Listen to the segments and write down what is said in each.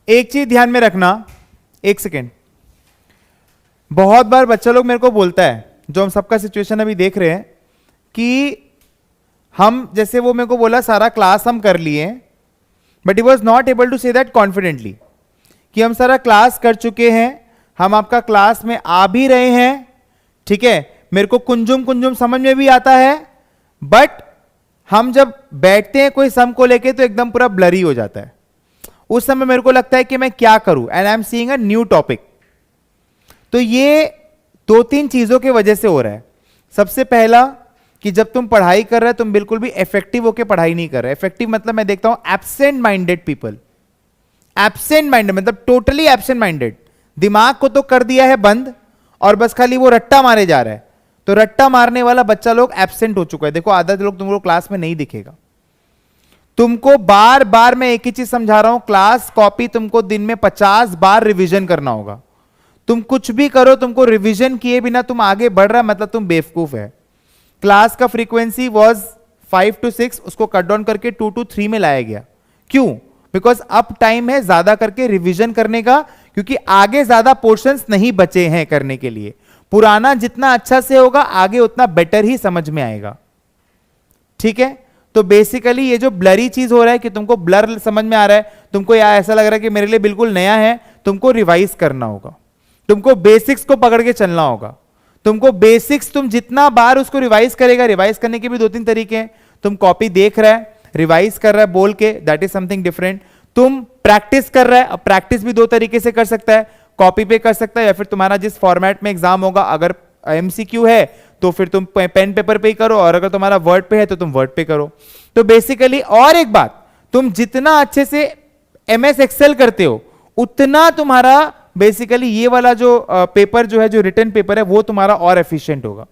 एक चीज ध्यान में रखना, एक सेकेंड, बहुत बार बच्चा लोग मेरे को बोलता है, जो हम सबका सिचुएशन अभी देख रहे हैं, कि हम जैसे वो मेरे को बोला सारा क्लास हम कर लिए, but he was not able to say that confidently, कि हम सारा क्लास कर चुके हैं, हम आपका क्लास में आ भी रहे हैं, ठीक है, मेरे को कुंजुम कुंजुम समझ में भी आता है, बट हम जब बैठते हैं कोई सम को लेके तो एकदम पूरा ब्लरी हो जाता है। उस समय मेरे को लगता है कि मैं क्या करूं, and I am seeing a new topic. तो ये दो तीन चीजों की वजह से हो रहा है। सबसे पहला कि जब तुम पढ़ाई कर रहे हो तुम बिल्कुल भी इफेक्टिव होकर पढ़ाई नहीं कर रहे। इफेक्टिव मतलब मैं देखता हूं absent minded people. Absent minded मतलब टोटली एब्सेंट माइंडेड, दिमाग को तो कर दिया है बंद और बस खाली वो रट्टा मारे जा रहा है। तो रट्टा मारने वाला बच्चा लोग एब्सेंट हो चुका है। देखो आधा लोग तुमको क्लास में नहीं दिखेगा। तुमको बार बार मैं एक ही चीज समझा रहा हूं, क्लास कॉपी तुमको दिन में 50 बार रिवीजन करना होगा। तुम कुछ भी करो, तुमको रिवीजन किए बिना तुम आगे बढ़ रहा मतलब तुम बेवकूफ है। क्लास का फ्रीक्वेंसी वॉज 5 to 6, उसको कट डाउन करके 2 to 3 में लाया गया। क्यों? बिकॉज अब टाइम है ज्यादा करके रिवीजन करने का, क्योंकि आगे ज्यादा पोर्शंस नहीं बचे हैं करने के लिए। पुराना जितना अच्छा से होगा आगे उतना बेटर ही समझ में आएगा। ठीक है, तो बेसिकली ये जो ब्लरी चीज हो रहा है कि तुमको ब्लर समझ में आ रहा है, तुमको या ऐसा लग रहा है कि मेरे लिए बिल्कुल नया है, तुमको रिवाइज करना होगा। तुमको बेसिक्स को पकड़ के चलना होगा। तुमको बेसिक्स तुम जितना बार उसको रिवाइज करेगा, रिवाइज करने के भी 2-3 तरीके हैं। तुम कॉपी देख रहा है, रिवाइज कर रहा है बोल के, दैट इज समथिंग डिफरेंट। तुम प्रैक्टिस कर रहा है, अब प्रैक्टिस भी 2 तरीके से कर सकता है, कॉपी पे कर सकता है या फिर तुम्हारा जिस फॉर्मेट में एग्जाम होगा, अगर एमसीक्यू है तो फिर तुम पेन पेपर पे ही करो, और अगर तुम्हारा वर्ड पे है तो तुम वर्ड पे करो। तो बेसिकली और एक बात, तुम जितना अच्छे से एमएस एक्सेल करते हो उतना तुम्हारा बेसिकली ये वाला जो पेपर जो है, जो रिटन पेपर है, वो तुम्हारा और एफिशिएंट होगा।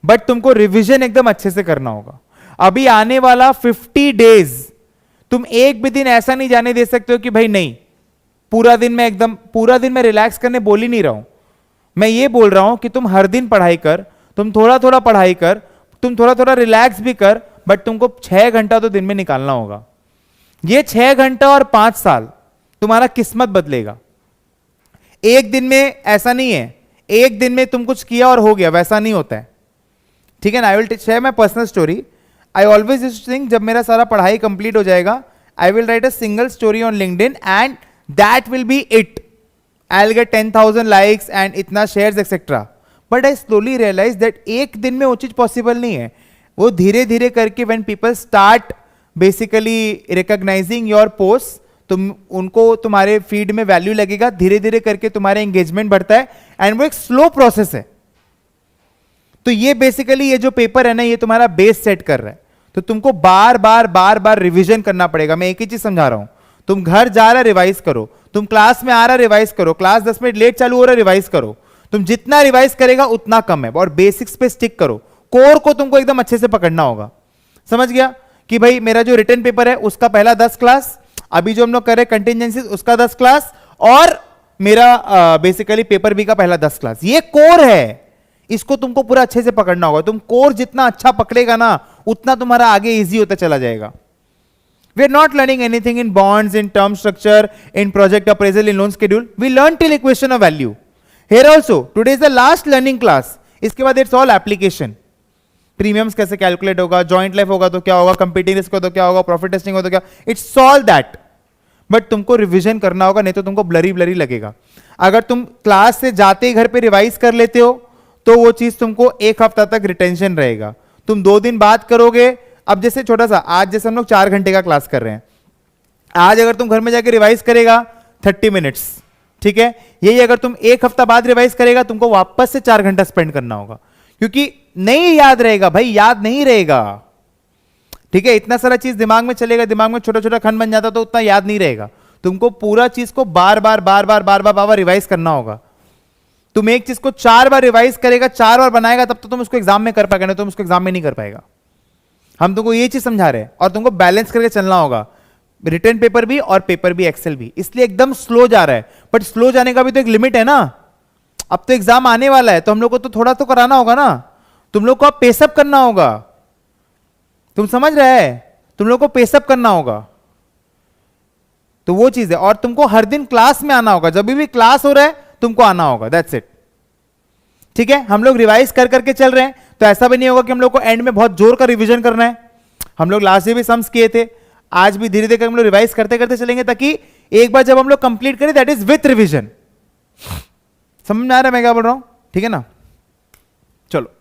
बट तुमको रिवीजन एकदम अच्छे से करना होगा। अभी आने वाला 50 डेज तुम एक भी दिन ऐसा नहीं जाने दे सकते हो कि भाई नहीं पूरा दिन मैं रिलैक्स करने बोल ही नहीं रहा हूं। मैं ये बोल रहा हूं कि तुम हर दिन पढ़ाई कर, तुम थोड़ा थोड़ा पढ़ाई कर, तुम थोड़ा थोड़ा रिलैक्स भी कर, बट तुमको 6 घंटा तो दिन में निकालना होगा। ये 6 घंटा और 5 साल तुम्हारा किस्मत बदलेगा। एक दिन में ऐसा नहीं है, एक दिन में तुम कुछ किया और हो गया, वैसा नहीं होता है। ठीक है ना। I will share my personal story. I always used to think जब मेरा सारा पढ़ाई कंप्लीट हो जाएगा, I will write a single story on LinkedIn and that will be it. I will get 10,000 likes and इतना shares etcetera. But I slowly realise that एक दिन में वो चीज पॉसिबल नहीं है। वो धीरे धीरे करके when people start basically recognising your post, तुम उनको तुम्हारे फीड में वैल्यू लगेगा, धीरे धीरे करके तुम्हारा एंगेजमेंट बढ़ता है, एंड वो एक स्लो प्रोसेस है। तो ये बेसिकली ये जो पेपर है ना, ये तुम्हारा बेस सेट कर रहा है। तो तुमको बार बार रिवीजन करना पड़ेगा। मैं एक ही चीज समझा रहा हूं, तुम घर जा रहा रिवाइज करो, तुम क्लास में आ रहा रिवाइज करो, क्लास 10 मिनट लेट चालू हो रहा रिवाइज करो। तुम जितना रिवाइज करेगा उतना कम है, और बेसिक्स पे स्टिक करो। कोर को तुमको एकदम अच्छे से पकड़ना होगा। समझ गया कि भाई मेरा जो रिटन पेपर है उसका पहला 10 क्लास, अभी जो हम लोग कर रहे हैं कंटिजेंसीज उसका 10 क्लास, और मेरा बेसिकली पेपर बी का पहला 10 क्लास। ये कोर है, इसको तुमको पूरा अच्छे से पकड़ना होगा। तुम कोर जितना अच्छा पकड़ेगा ना, उतना तुम्हारा आगे इजी होता चला जाएगा। We are not learning anything in bonds, in term structure, in project appraisal, in loan schedule. We learn till equation of value. Here also, today is the last learning class. इसके बाद it's all application. Premiums कैसे calculate होगा, joint life होगा तो क्या होगा, competing risk हो तो क्या होगा, प्रॉफिट टेस्टिंग हो तो क्या, इट्स ऑल दैट। बट तुमको रिवीजन करना होगा, नहीं तो तुमको ब्लरी ब्लरी लगेगा। अगर तुम क्लास से जाते ही घर पे रिवाइज कर लेते हो तो वो चीज तुमको 1 हफ्ता तक रिटेंशन रहेगा। तुम 2 दिन बाद करोगे। अब जैसे छोटा सा, आज जैसे हम लोग 4 घंटे का क्लास कर रहे हैं, आज अगर तुम घर में जाके रिवाइज करेगा 30 मिनट्स, ठीक है, यही अगर तुम 1 हफ्ता बाद रिवाइज करेगा, तुमको वापस से 4 घंटा स्पेंड करना होगा, क्योंकि नहीं याद रहेगा भाई, याद नहीं रहेगा। ठीक है, इतना सारा चीज दिमाग में चलेगा, दिमाग में छोटा छोटा खंड बन जाता तो उतना याद नहीं रहेगा। तुमको पूरा चीज को बार बार रिवाइज करना होगा। तुम एक चीज को 4 बार रिवाइज करेगा, 4 बार बनाएगा, तब तो तुम उसको एग्जाम में कर पाएगा, नहीं तुम उसको एग्जाम में नहीं कर पाएगा। हम तुमको ये चीज समझा रहे हैं, और तुमको बैलेंस करके चलना होगा, रिटन पेपर भी और पेपर भी, एक्सेल भी। इसलिए एकदम स्लो जा रहा है, बट स्लो जाने का भी तो एक लिमिट है ना। अब तो एग्जाम आने वाला है, तो हम लोग को तो थोड़ा तो कराना होगा ना। तुम लोग को अब पेसअप करना होगा। तुम समझ रहे हैं, तुम लोग को पेसअप करना होगा। तो वो चीज है। और तुमको हर दिन क्लास में आना होगा, जब भी क्लास हो रहा है तुमको आना होगा, दैट्स इट। ठीक है, हम लोग रिवाइज कर करके चल रहे हैं, तो ऐसा भी नहीं होगा कि हम लोग को एंड में बहुत जोर का रिवीजन करना है। हम लोग लास्ट ईयर भी सम्स किए थे, आज भी धीरे धीरे हम लोग रिवाइज करते करते चलेंगे, ताकि एक बार जब हम लोग कंप्लीट करें दैट इज विथ रिवीजन। समझ में आ रहा है मैं क्या बोल रहा हूं? ठीक है ना, चलो।